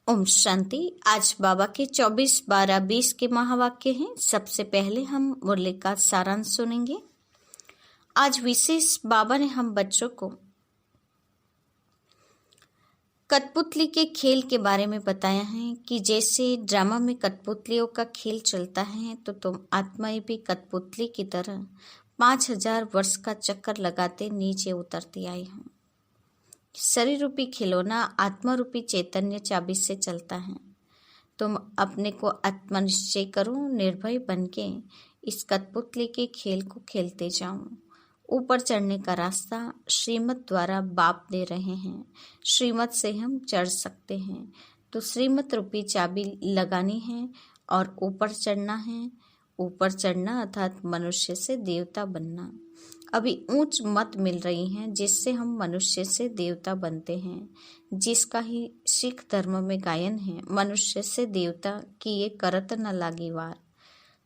ओम शांति। आज बाबा के 24/12/20 के महावाक्य हैं। सबसे पहले हम मुरली का सारांश सुनेंगे। आज विशेष बाबा ने हम बच्चों को कठपुतली के खेल के बारे में बताया है कि जैसे ड्रामा में कठपुतलियों का खेल चलता है तो तुम आत्माएं भी कठपुतली की तरह 5000 वर्ष का चक्कर लगाते नीचे उतरती आई हूँ। शरीर रूपी खिलौना आत्मा रूपी चैतन्य चाबी से चलता है। तुम अपने को आत्मा निश्चय करो, निर्भय बनके इस कठपुतली के खेल को खेलते जाओ। ऊपर चढ़ने का रास्ता श्रीमत द्वारा बाप दे रहे हैं। श्रीमत से हम चढ़ सकते हैं, तो श्रीमत रूपी चाबी लगानी है और ऊपर चढ़ना है। ऊपर चढ़ना अर्थात मनुष्य से देवता बनना। अभी ऊंच मत मिल रही हैं जिससे हम मनुष्य से देवता बनते हैं, जिसका ही सिख धर्म में गायन है, मनुष्य से देवता की ये करत न लागी वार।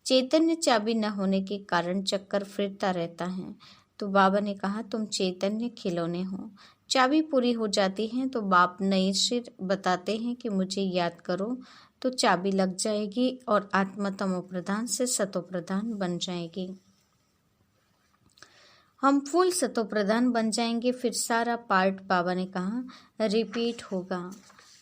चैतन्य चाबी न होने के कारण चक्कर फिरता रहता है। तो बाबा ने कहा तुम चैतन्य खिलौने हो। चाबी पूरी हो जाती है तो बाप नए सिर बताते हैं कि मुझे याद करो, तो चाबी लग जाएगी और आत्मा तमो प्रधान से सतो प्रधान बन जाएगी। हम फुल सतो प्रधान बन जाएंगे। फिर सारा पार्ट बाबा ने कहा रिपीट होगा।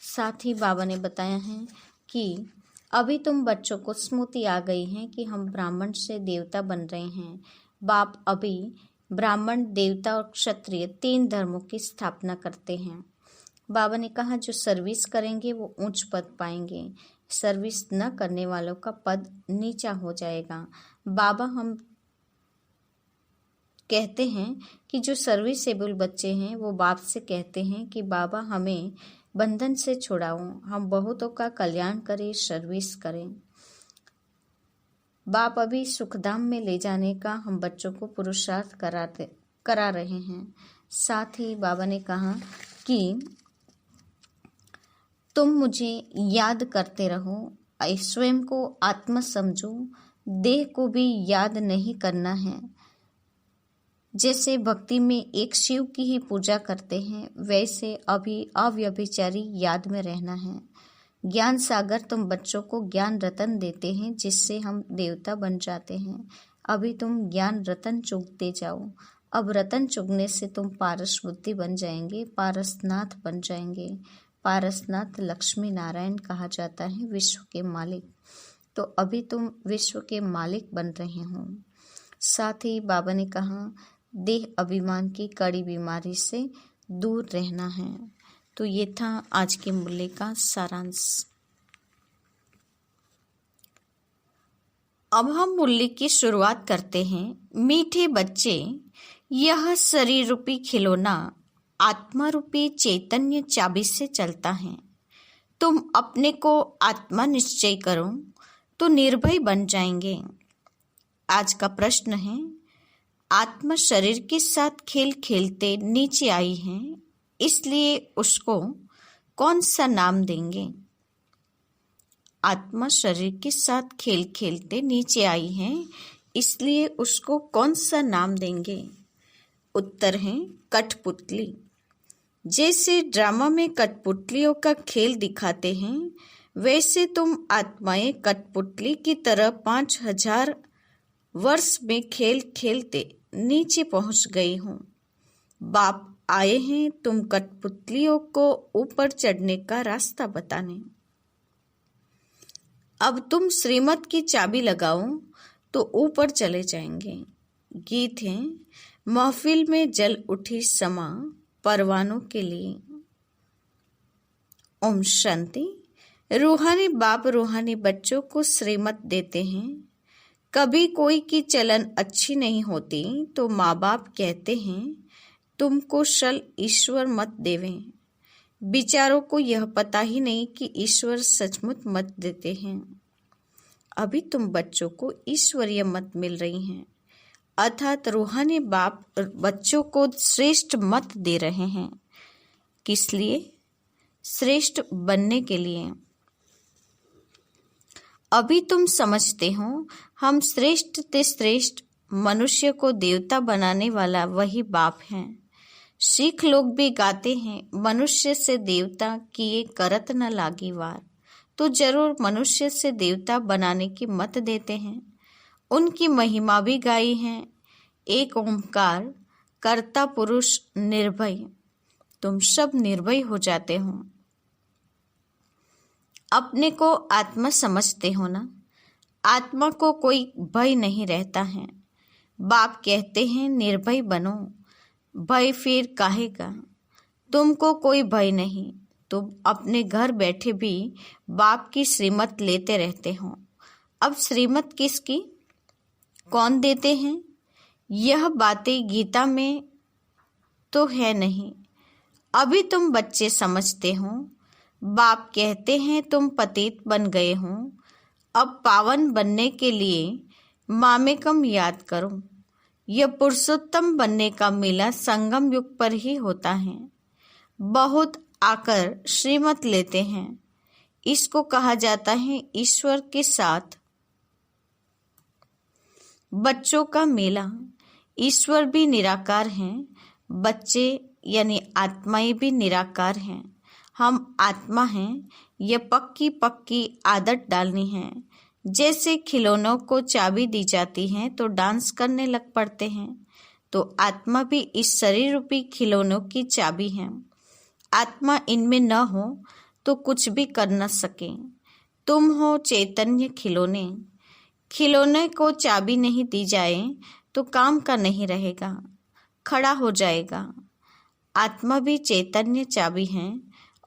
साथ ही बाबा ने बताया है कि अभी तुम बच्चों को स्मृति आ गई है कि हम ब्राह्मण से देवता बन रहे हैं। बाप अभी ब्राह्मण, देवता और क्षत्रिय 3 धर्मों की स्थापना करते हैं। बाबा ने कहा जो सर्विस करेंगे वो उच्च पद पाएंगे, सर्विस न करने वालों का पद नीचा हो जाएगा। बाबा हम कहते हैं कि जो सर्विसेबल बच्चे हैं वो बाप से कहते हैं कि बाबा हमें बंधन से छुड़ाओ, हम बहुतों का कल्याण करें, सर्विस करें। बाप अभी सुखधाम में ले जाने का हम बच्चों को पुरुषार्थ करा रहे हैं। साथ ही बाबा ने कहा कि तुम मुझे याद करते रहो, स्वयं को आत्मा समझो, देह को भी याद नहीं करना है। जैसे भक्ति में एक शिव की ही पूजा करते हैं, वैसे अभी अव्यभिचारी याद में रहना है। ज्ञान सागर तुम बच्चों को ज्ञान रतन देते हैं जिससे हम देवता बन जाते हैं। अभी तुम ज्ञान रतन चुगते जाओ। अब रतन चुगने से तुम पारस बुद्धि बन जाएंगे, पारसनाथ बन जाएंगे। पारसनाथ लक्ष्मी नारायण कहा जाता है, विश्व के मालिक। तो अभी तुम विश्व के मालिक बन रहे हो। साथ ही बाबा ने कहा देह अभिमान की कड़ी बीमारी से दूर रहना है। तो ये था आज के मुरली का सारांश। अब हम मुरली की शुरुआत करते हैं। मीठे बच्चे, यह शरीर रूपी खिलौना आत्मा रूपी चैतन्य चाबी से चलता है। तुम अपने को आत्मा निश्चय करो तो निर्भय बन जाएंगे। आज का प्रश्न है, आत्मा शरीर के साथ खेल खेलते नीचे आई है, इसलिए उसको कौन सा नाम देंगे? आत्मा शरीर के साथ खेल खेलते नीचे आई है, इसलिए उसको कौन सा नाम देंगे? उत्तर है कठपुतली। जैसे ड्रामा में कठपुतलियों का खेल दिखाते हैं, वैसे तुम आत्माएं कठपुतली की तरह 5000 वर्ष में खेल खेलते नीचे पहुंच गई हूँ। बाप आए हैं तुम कठपुतलियों को ऊपर चढ़ने का रास्ता बताने। अब तुम श्रीमत की चाबी लगाओ तो ऊपर चले जाएंगे। गीत है महफिल में जल उठी समा परवानों के लिए। ओम शांति। रूहानी बाप रूहानी बच्चों को श्रीमत देते हैं। कभी कोई की चलन अच्छी नहीं होती तो माँ बाप कहते हैं तुमको शल ईश्वर मत देवें। बिचारों को यह पता ही नहीं कि ईश्वर सचमुच मत देते हैं। अभी तुम बच्चों को ईश्वरीय मत मिल रही हैं, अर्थात रूहानी बाप बच्चों को श्रेष्ठ मत दे रहे हैं। किस लिए? श्रेष्ठ बनने के लिए। अभी तुम समझते हो हम श्रेष्ठ ते श्रेष्ठ मनुष्य को देवता बनाने वाला वही बाप है। सिख लोग भी गाते हैं, मनुष्य से देवता किए करत न लागी वार। तो जरूर मनुष्य से देवता बनाने की मत देते हैं। उनकी महिमा भी गाई है, एक ओंकार कर्ता पुरुष निर्भय। तुम सब निर्भय हो जाते हो, अपने को आत्मा समझते हो ना। आत्मा को कोई भय नहीं रहता है। बाप कहते हैं निर्भय बनो, भय फिर काहे का। तुमको कोई भय नहीं, तुम अपने घर बैठे भी बाप की श्रीमत लेते रहते हो। अब श्रीमत किसकी, कौन देते हैं? यह बातें गीता में तो है नहीं। अभी तुम बच्चे समझते हो। बाप कहते हैं तुम पतित बन गए हो, अब पावन बनने के लिए मामेकम याद करो। यह पुरुषोत्तम बनने का मेला संगम युग पर ही होता है। बहुत आकर श्रीमत लेते हैं, इसको कहा जाता है ईश्वर के साथ बच्चों का मेला। ईश्वर भी निराकार हैं, बच्चे यानी आत्माएं भी निराकार हैं। हम आत्मा हैं, यह पक्की पक्की आदत डालनी है। जैसे खिलौनों को चाबी दी जाती है तो डांस करने लग पड़ते हैं, तो आत्मा भी इस शरीर रूपी खिलौनों की चाबी है। आत्मा इनमें न हो तो कुछ भी कर न सके। तुम हो चैतन्य खिलौने। खिलौने को चाबी नहीं दी जाए तो काम का नहीं रहेगा, खड़ा हो जाएगा। आत्मा भी चैतन्य चाबी है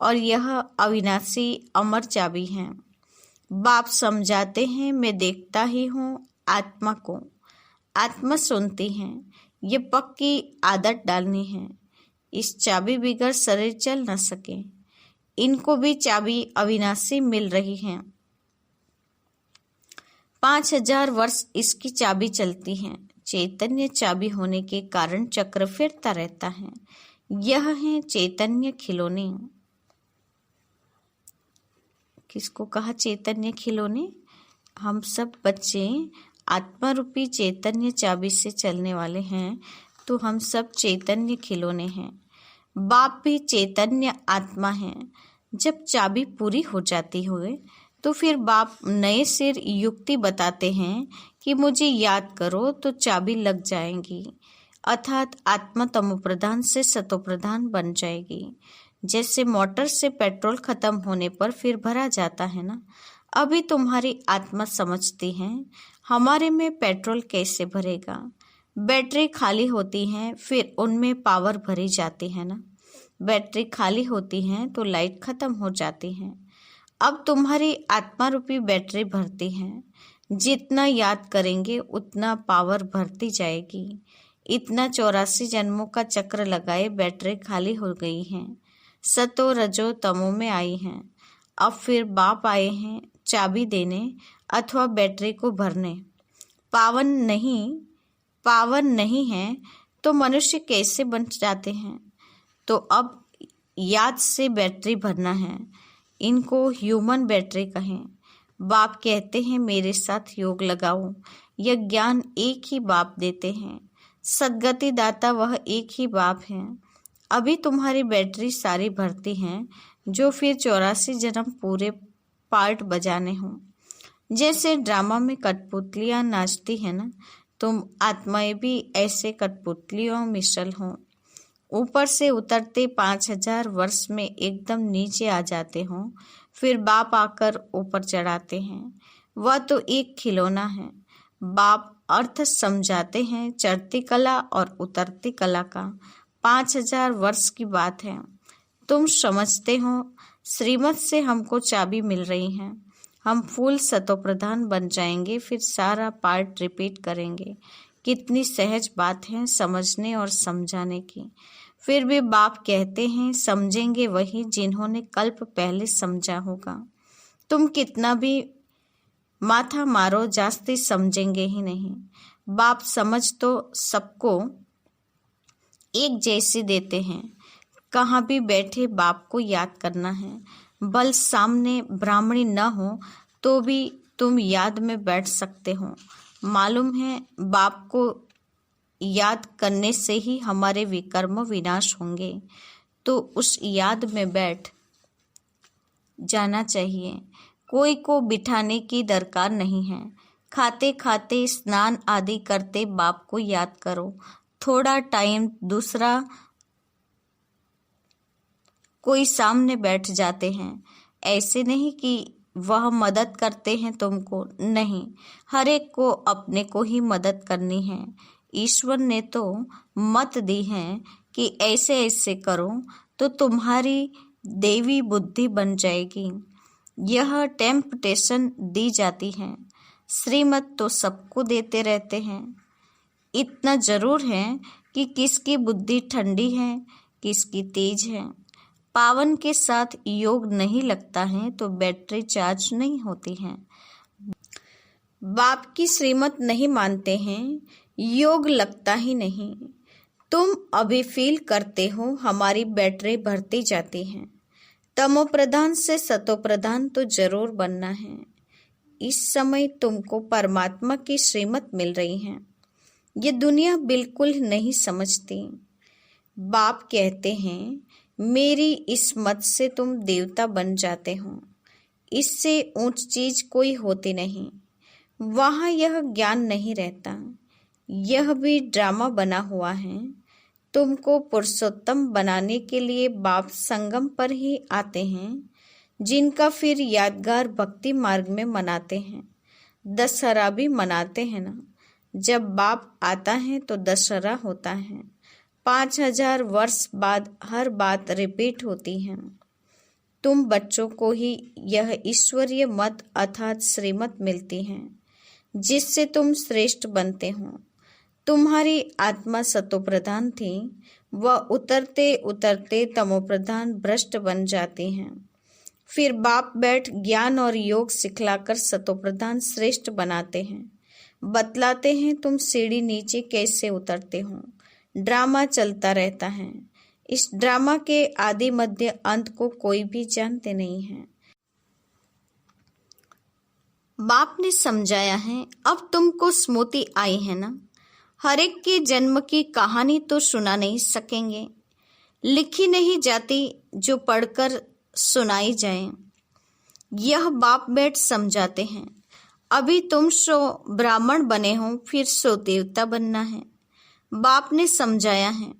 और यह अविनाशी अमर चाबी है। बाप समझाते हैं मैं देखता ही हूँ आत्मा को, आत्मा सुनती है। ये पक्की आदत डालनी है। इस चाबी बिगड़ शरीर चल न सके। इनको भी चाबी अविनाशी मिल रही है। 5000 वर्ष इसकी चाबी चलती है। चैतन्य चाबी होने के कारण चक्र फिरता रहता है। यह है चैतन्य खिलौने। किसको कहा चैतन्य खिलौने? हम सब बच्चे आत्मा रूपी चैतन्य चाबी से चलने वाले हैं, तो हम सब चैतन्य खिलौने हैं। बाप भी चैतन्य आत्मा है। जब चाबी पूरी हो जाती हो तो फिर बाप नए सिर युक्ति बताते हैं कि मुझे याद करो तो चाबी लग जाएगी, अर्थात आत्मा तमोप्रधान से सतोप्रधान बन जाएगी। जैसे मोटर से पेट्रोल खत्म होने पर फिर भरा जाता है ना। अभी तुम्हारी आत्मा समझती है हमारे में पेट्रोल कैसे भरेगा। बैटरी खाली होती है, फिर उनमें पावर भरी जाती है ना। बैटरी खाली होती है तो लाइट खत्म हो जाती है। अब तुम्हारी आत्मा रूपी बैटरी भरती है। जितना याद करेंगे उतना पावर भरती जाएगी। इतना 84 जन्मों का चक्र लगाए बैटरी खाली हो गई है, सतो रजो तमो में आई हैं। अब फिर बाप आए हैं चाबी देने अथवा बैटरी को भरने। पावन नहीं है तो मनुष्य कैसे बन जाते हैं? तो अब याद से बैटरी भरना है। इनको ह्यूमन बैटरी कहें। बाप कहते हैं मेरे साथ योग लगाओ। यह ज्ञान एक ही बाप देते हैं। सद्गति दाता वह एक ही बाप है। अभी तुम्हारी बैटरी सारी भरती हैं, जो फिर 84 जन्म पूरे पार्ट बजाने हों। जैसे ड्रामा में कठपुतलियाँ नाचती है ना, तुम आत्माएं भी ऐसे कठपुतलियों मिसल हों। ऊपर से उतरते 5000 वर्ष में एकदम नीचे आ जाते हों, फिर बाप आकर ऊपर चढ़ाते हैं। वह तो एक खिलौना है। बाप अर्थ समझाते हैं चढ़ती कला और उतरती कला का। 5000 वर्ष की बात है। तुम समझते हो श्रीमत से हमको चाबी मिल रही है। हम फूल सतोप्रधान बन जाएंगे, फिर सारा पार्ट रिपीट करेंगे। कितनी सहज बात है समझने और समझाने की। फिर भी बाप कहते हैं समझेंगे वही जिन्होंने कल्प पहले समझा होगा। तुम कितना भी माथा मारो जास्ती समझेंगे ही नहीं। बाप समझ तो सबको एक जैसी देते हैं। कहाँ भी बैठे बाप को याद करना है। बल सामने ब्राह्मणी न हो तो भी तुम याद में बैठ सकते हो। मालूम है बाप को याद करने से ही हमारे विकर्म विनाश होंगे, तो उस याद में बैठ जाना चाहिए। कोई को बिठाने की दरकार नहीं है। खाते खाते, स्नान आदि करते बाप को याद करो। थोड़ा टाइम दूसरा कोई सामने बैठ जाते हैं, ऐसे नहीं कि वह मदद करते हैं तुमको, नहीं, हर एक को अपने को ही मदद करनी है। ईश्वर ने तो मत दी है कि ऐसे ऐसे करो तो तुम्हारी देवी बुद्धि बन जाएगी। यह टेम्पटेशन दी जाती है। श्रीमत तो सबको देते रहते हैं। इतना जरूर है कि किसकी बुद्धि ठंडी है, किसकी तेज है। पावन के साथ योग नहीं लगता है तो बैटरी चार्ज नहीं होती है। बाप की श्रीमत नहीं मानते हैं, योग लगता ही नहीं। तुम अभी फील करते हो हमारी बैटरी बढ़ती जाती है। तमो प्रधान से सतो प्रधान तो जरूर बनना है। इस समय तुमको परमात्मा की श्रीमत मिल रही है। ये दुनिया बिल्कुल नहीं समझती। बाप कहते हैं मेरी इस मत से तुम देवता बन जाते हो। इससे ऊंच चीज कोई होती नहीं। वहाँ यह ज्ञान नहीं रहता। यह भी ड्रामा बना हुआ है। तुमको पुरुषोत्तम बनाने के लिए बाप संगम पर ही आते हैं, जिनका फिर यादगार भक्ति मार्ग में मनाते हैं। दशहरा भी मनाते हैं ना। जब बाप आता है तो दशहरा होता है। 5000 वर्ष बाद हर बात रिपीट होती है। तुम बच्चों को ही यह ईश्वरीय मत अर्थात श्रीमत मिलती है, जिससे तुम श्रेष्ठ बनते हो। तुम्हारी आत्मा सतोप्रधान थी, वह उतरते उतरते तमोप्रधान भ्रष्ट बन जाती हैं। फिर बाप बैठ ज्ञान और योग सिखलाकर सतोप्रधान श्रेष्ठ बनाते हैं। बतलाते हैं तुम सीढ़ी नीचे कैसे उतरते हो। ड्रामा चलता रहता है। इस ड्रामा के आदि मध्य अंत को कोई भी जानते नहीं है। बाप ने समझाया है। अब तुमको स्मृति आई है ना। हर एक के जन्म की कहानी तो सुना नहीं सकेंगे, लिखी नहीं जाती जो पढ़कर सुनाई जाए। यह बाप बैठ समझाते हैं। अभी तुम सो ब्राह्मण बने हो, फिर सो देवता बनना है। बाप ने समझाया है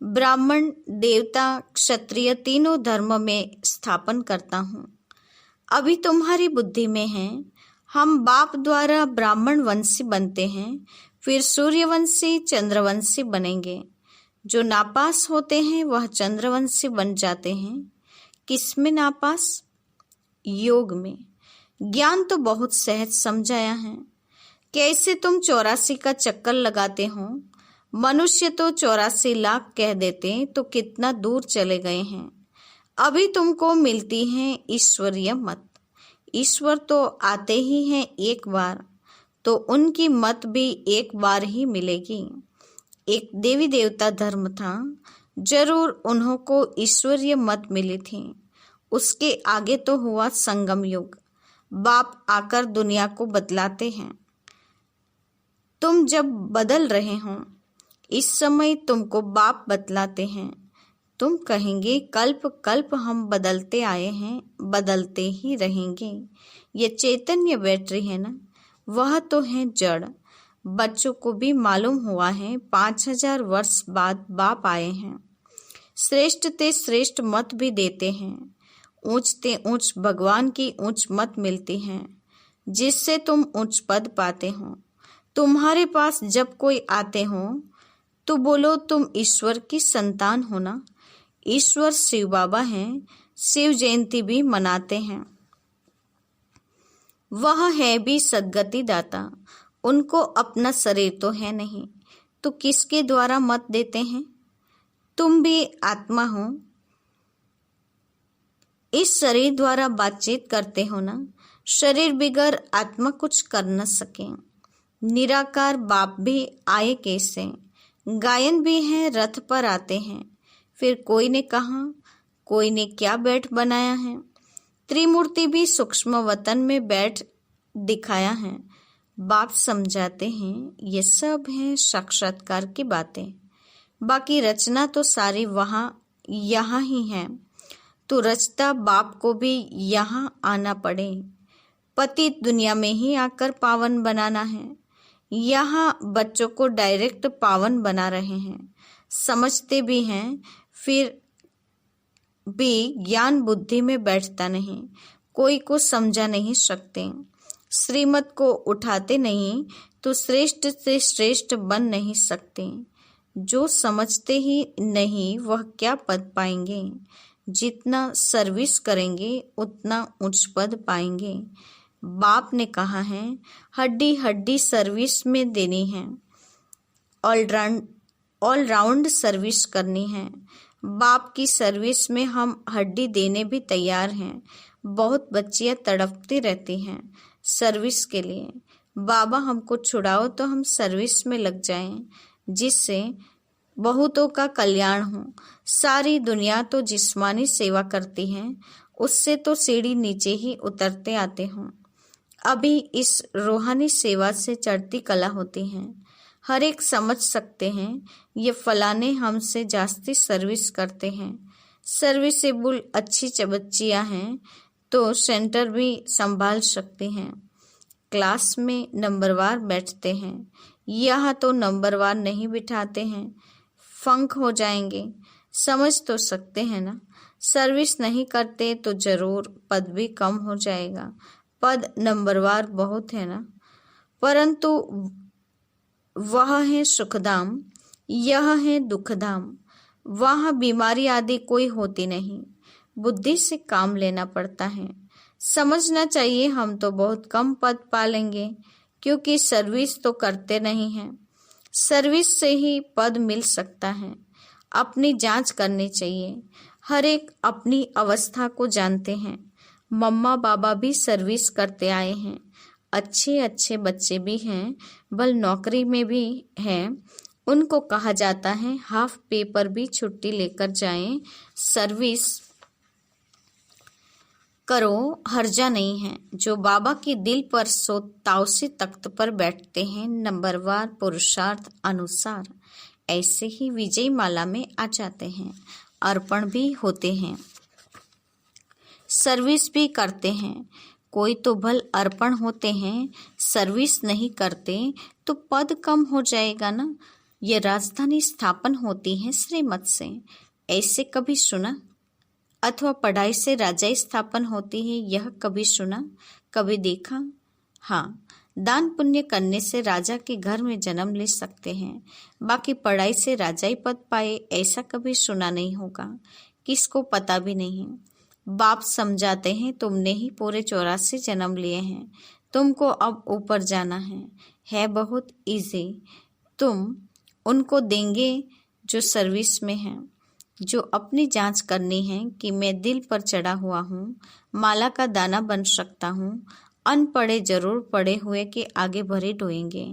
ब्राह्मण देवता क्षत्रिय तीनों धर्म में स्थापन करता हूँ। अभी तुम्हारी बुद्धि में है हम बाप द्वारा ब्राह्मण वंशी बनते हैं, फिर सूर्यवंशी चंद्रवंशी बनेंगे। जो नापास होते हैं वह चंद्रवंशी बन जाते हैं। किसमें नापास? योग में। ज्ञान तो बहुत सहज समझाया है। कैसे तुम 84 का चक्कर लगाते हो। मनुष्य तो 84 लाख कह देते तो कितना दूर चले गए हैं। अभी तुमको मिलती है ईश्वरीय मत। ईश्वर तो आते ही हैं एक बार, तो उनकी मत भी एक बार ही मिलेगी। एक देवी देवता धर्म था, जरूर उन्हों को ईश्वरीय मत मिली थी। उसके आगे तो हुआ संगम युग। बाप आकर दुनिया को बदलाते हैं। तुम जब बदल रहे हो, इस समय तुमको बाप बतलाते हैं। तुम कहेंगे कल्प कल्प हम बदलते आए हैं, बदलते ही रहेंगे। ये चैतन्य बैटरी है ना, वह तो है जड़। बच्चों को भी मालूम हुआ है 5000 वर्ष बाद बाप आए हैं। श्रेष्ठ ते श्रेष्ठ मत भी देते हैं। ऊंच ते ऊंच भगवान की ऊंच मत मिलती है, जिससे तुम ऊंच पद पाते हो। तुम्हारे पास जब कोई आते हो तो बोलो तुम ईश्वर की संतान हो ना। ईश्वर शिव बाबा हैं, शिव जयंती भी मनाते हैं। वह है भी सद्गति दाता। उनको अपना शरीर तो है नहीं, तो किसके द्वारा मत देते हैं? तुम भी आत्मा हो, इस शरीर द्वारा बातचीत करते हो ना। शरीर बिगर आत्मा कुछ कर न सके। निराकार बाप भी आए कैसे? गायन भी है, रथ पर आते हैं। फिर कोई ने कहा, कोई ने क्या बैठ बनाया है। त्रिमूर्ति भी सूक्ष्म वतन में बैठ दिखाया है। बाप समझाते हैं ये सब हैं साक्षात्कार की बातें, बाकी रचना तो सारी वहाँ यहाँ ही है। तो रचता बाप को भी यहाँ आना पड़े, पति दुनिया में ही आकर पावन बनाना है। यहाँ बच्चों को डायरेक्ट पावन बना रहे हैं, समझते भी हैं, फिर भी ज्ञान बुद्धि में बैठता नहीं, कोई को समझा नहीं सकते, श्रीमत को उठाते नहीं तो श्रेष्ठ से श्रेष्ठ बन नहीं सकते। जो समझते ही नहीं वह क्या पद पाएंगे, जितना सर्विस करेंगे उतना उच्च पद पाएंगे। बाप ने कहा है हड्डी हड्डी सर्विस में देनी है, ऑल राउंड सर्विस करनी है। बाप की सर्विस में हम हड्डी देने भी तैयार हैं। बहुत बच्चियां तड़पती रहती हैं सर्विस के लिए, बाबा हमको छुड़ाओ तो हम सर्विस में लग जाएं, जिससे बहुतों का कल्याण हो। सारी दुनिया तो जिस्मानी सेवा करती है, उससे तो सीढ़ी नीचे ही उतरते आते हों। अभी इस रूहानी सेवा से चढ़ती कला होती है। हर एक समझ सकते हैं ये फलाने हमसे जास्ती सर्विस करते हैं। सर्विसेबल अच्छी बच्चियां हैं तो सेंटर भी संभाल सकते हैं। क्लास में नंबरवार बैठते हैं, यहाँ तो नंबरवार नहीं बिठाते हैं, फंक हो जाएंगे। समझ तो सकते हैं ना, सर्विस नहीं करते तो जरूर पद भी कम हो जाएगा। पद नंबरवार बहुत है ना, परंतु वह है सुखधाम, यह है दुखधाम। वहाँ बीमारी आदि कोई होती नहीं, बुद्धि से काम लेना पड़ता है। समझना चाहिए हम तो बहुत कम पद पालेंगे, क्योंकि सर्विस तो करते नहीं हैं। सर्विस से ही पद मिल सकता है। अपनी जांच करनी चाहिए। हर एक अपनी अवस्था को जानते हैं। मम्मा बाबा भी सर्विस करते आए हैं, अच्छे अच्छे बच्चे भी हैं, बल नौकरी में भी हैं। उनको कहा जाता है हाफ पे पर भी छुट्टी लेकर जाएं, सर्विस करो, हर्जा नहीं है। जो बाबा की दिल पर सो ताउसी तख्त पर बैठते हैं, नंबरवार पुरुषार्थ अनुसार ऐसे ही विजय माला में आ जाते हैं, अर्पण भी होते हैं, सर्विस भी करते हैं। कोई तो भल अर्पण होते हैं, सर्विस नहीं करते तो पद कम हो जाएगा ना। ये राजधानी स्थापन होती है श्रीमत से, ऐसे कभी सुना? अथवा पढ़ाई से राजाई स्थापन होती है, यह कभी सुना, कभी देखा? हाँ, दान पुण्य करने से राजा के घर में जन्म ले सकते हैं, बाकी पढ़ाई से राजाई पद पाए ऐसा कभी सुना नहीं होगा, किसको पता भी नहीं। बाप समझाते हैं तुमने ही पूरे 84 जन्म लिए हैं, तुमको अब ऊपर जाना है बहुत इजी। तुम उनको देंगे जो सर्विस में हैं, जो अपनी जांच करनी है कि मैं दिल पर चढ़ा हुआ हूँ, माला का दाना बन सकता हूँ। अनपढ़े जरूर पढ़े हुए के आगे भरे ढोएंगे।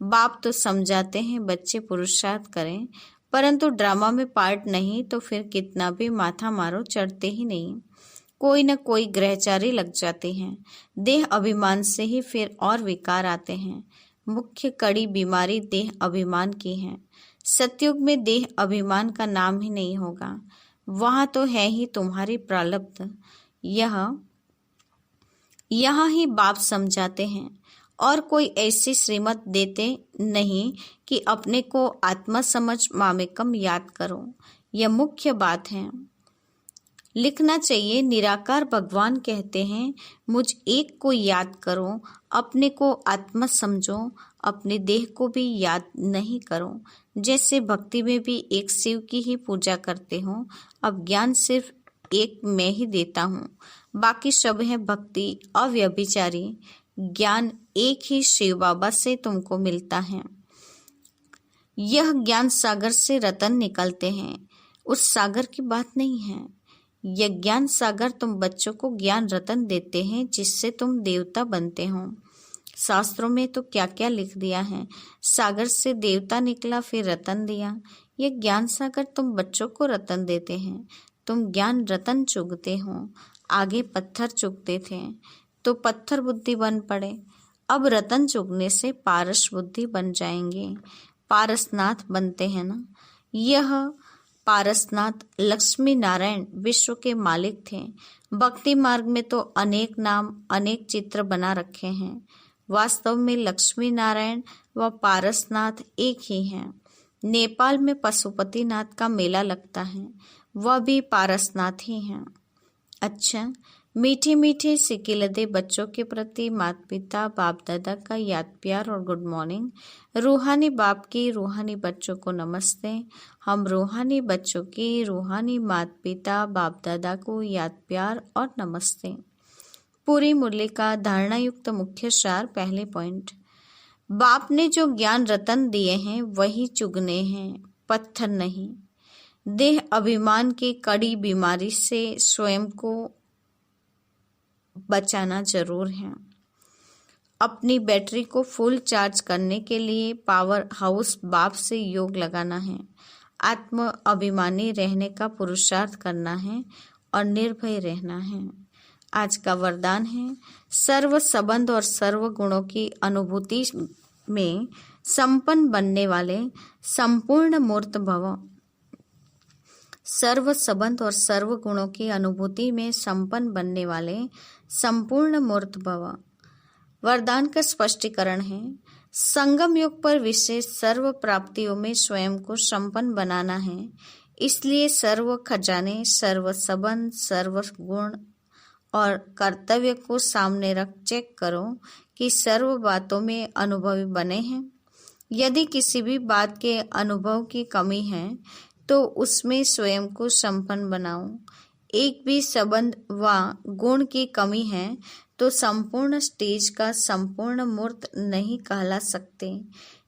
बाप तो समझाते हैं बच्चे पुरुषार्थ करें, परंतु ड्रामा में पार्ट नहीं तो फिर कितना भी माथा मारो चढ़ते ही नहीं। कोई न कोई ग्रहचारी लग जाते हैं। देह अभिमान से ही फिर और विकार आते हैं। मुख्य कड़ी बीमारी देह अभिमान की है। सतयुग में देह अभिमान का नाम ही नहीं होगा, वहाँ तो है ही तुम्हारी प्रारब्ध। यहाँ ही बाप समझाते हैं, और कोई ऐसी श्रीमत देते नहीं कि अपने को आत्मा समझ मामेकम याद करो। यह मुख्य बात है। लिखना चाहिए निराकार भगवान कहते हैं मुझ एक को याद करो, अपने को आत्मा समझो, अपने देह को भी याद नहीं करो। जैसे भक्ति में भी एक शिव की ही पूजा करते हो, अब ज्ञान सिर्फ एक मैं ही देता हूँ, बाकी सब है भक्ति अव्यभिचारी। ज्ञान एक ही शिव बाबा से तुमको मिलता है। यह ज्ञान सागर से रतन निकलते हैं, उस सागर की बात नहीं है। यह ज्ञान सागर तुम बच्चों को ज्ञान रतन देते हैं, जिससे तुम देवता बनते हो। शास्त्रों में तो क्या क्या लिख दिया है, सागर से देवता निकला फिर रतन दिया। यह ज्ञान सागर तुम बच्चों को रतन देते हैं। तुम ज्ञान रतन चुगते हो, आगे पत्थर चुगते थे तो पत्थर बुद्धि बन पड़े। अब रतन चुगने से पारस बुद्धि बन जाएंगे। पारसनाथ बनते हैं ना। यह पारसनाथ लक्ष्मी नारायण विश्व के मालिक थे। भक्ति मार्ग में तो अनेक नाम अनेक चित्र बना रखे हैं। वास्तव में लक्ष्मी नारायण व पारसनाथ एक ही हैं। नेपाल में पशुपतिनाथ का मेला लगता है, वह भी पारसनाथ ही हैं। अच्छा, मीठे मीठे सिकिलदे बच्चों के प्रति माता पिता बाप दादा का याद प्यार और गुड मॉर्निंग। रूहानी बाप की रूहानी बच्चों को नमस्ते। हम रूहानी बच्चों की रूहानी माता पिता बाप दादा को याद प्यार और नमस्ते। पूरी मुरली का धारणा युक्त मुख्य सार। पहले पॉइंट, बाप ने जो ज्ञान रतन दिए हैं वही चुगने हैं, पत्थर नहीं। देह अभिमान की कड़ी बीमारी से स्वयं को बचाना जरूर है। अपनी बैटरी को फुल चार्ज करने के लिए पावर हाउस बाप से योग लगाना है। आत्म अभिमानी रहने का पुरुषार्थ करना है और निर्भय रहना है। आज का वरदान है, सर्व संबंध और सर्व गुणों की अनुभूति में संपन्न बनने वाले संपूर्ण मूर्त भव। सर्व संबंध और सर्व गुणों की अनुभूति में संपन्न बनने वाले संपूर्ण मूर्त भव। वरदान का स्पष्टीकरण है, संगम युग पर विशेष सर्व प्राप्तियों में स्वयं को संपन्न बनाना है। इसलिए सर्व खजाने, सर्व संबंध, सर्व गुण और कर्तव्य को सामने रख चेक करो कि सर्व बातों में अनुभवी बने हैं। यदि किसी भी बात के अनुभव की कमी है तो उसमें स्वयं को संपन्न बनाओ। एक भी संबंध व गुण की कमी है तो संपूर्ण स्टेज का संपूर्ण मूर्त नहीं कहला सकते।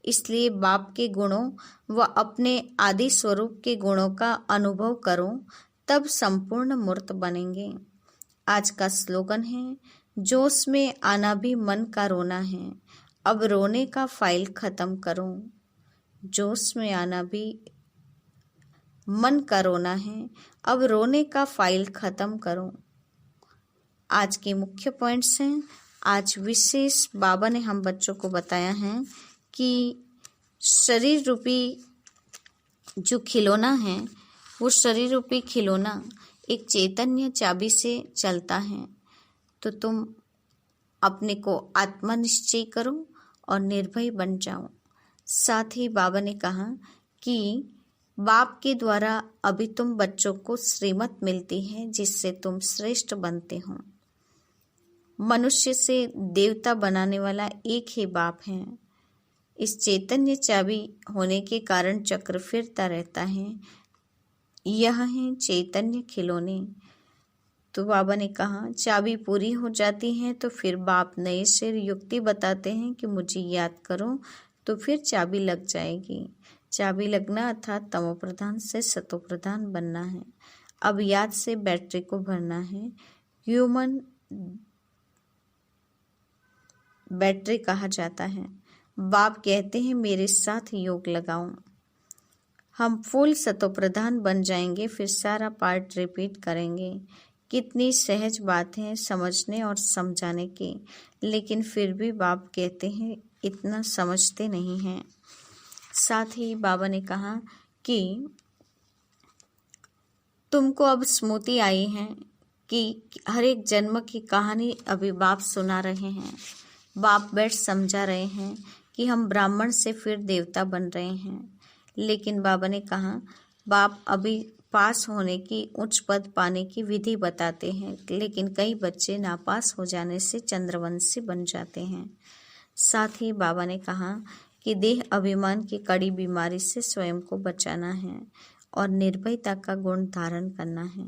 इसलिए बाप के गुणों व अपने आदि स्वरूप के गुणों का अनुभव करो, तब संपूर्ण मूर्त बनेंगे। आज का स्लोगन है, जोश में आना भी मन का रोना है, अब रोने का फाइल खत्म करो। जोश में आना भी मन का रोना है, अब रोने का फाइल खत्म करो। आज के मुख्य पॉइंट्स हैं। आज विशेष बाबा ने हम बच्चों को बताया है कि शरीर रूपी जो खिलौना है, वो शरीर रूपी खिलौना एक चैतन्य चाबी से चलता है। तो तुम अपने को आत्मा निश्चय करो और निर्भय बन जाओ। साथ ही बाबा ने कहा कि बाप के द्वारा अभी तुम बच्चों को श्रीमत मिलती है, जिससे तुम श्रेष्ठ बनते हो। मनुष्य से देवता बनाने वाला एक ही बाप है। इस चैतन्य चाबी होने के कारण चक्र फिरता रहता है। यह है चैतन्य खिलौने। तो बाबा ने कहा, चाबी पूरी हो जाती है तो फिर बाप नए से युक्ति बताते हैं कि मुझे याद करो, तो फिर चाबी लग जाएगी। चाबी लगना अर्थात तमो प्रधान से सतो प्रधान बनना है। अब याद से बैटरी को भरना है। ह्यूमन बैटरी कहा जाता है। बाप कहते हैं, मेरे साथ योग लगाओ। हम फुल सतो प्रधान बन जाएंगे, फिर सारा पार्ट रिपीट करेंगे। कितनी सहज बात है समझने और समझाने की, लेकिन फिर भी बाप कहते हैं इतना समझते नहीं हैं। साथ ही बाबा ने कहा कि तुमको अब स्मृति आई है कि हर एक जन्म की कहानी अभी बाप सुना रहे हैं। बाप बैठ समझा रहे हैं कि हम ब्राह्मण से फिर देवता बन रहे हैं। लेकिन बाबा ने कहा, बाप अभी पास होने की उच्च पद पाने की विधि बताते हैं, लेकिन कई बच्चे नापास हो जाने से चंद्रवंशी बन जाते हैं। साथ ही बाबा ने कहा कि देह अभिमान की कड़ी बीमारी से स्वयं को बचाना है और निर्भयता का गुण धारण करना है।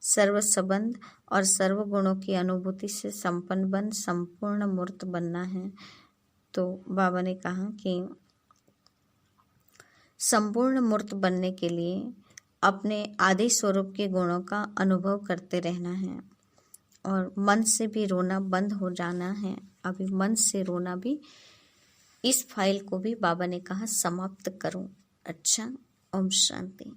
सर्व संबंध और सर्व गुणों की अनुभूति से संपन्न बन संपूर्ण मूर्त बनना है। तो बाबा ने कहा कि संपूर्ण मूर्त बनने के लिए अपने आदि स्वरूप के गुणों का अनुभव करते रहना है और मन से भी रोना बंद हो जाना है। अभी मन से रोना भी, इस फाइल को भी बाबा ने कहा समाप्त करो। अच्छा, ओम शांति।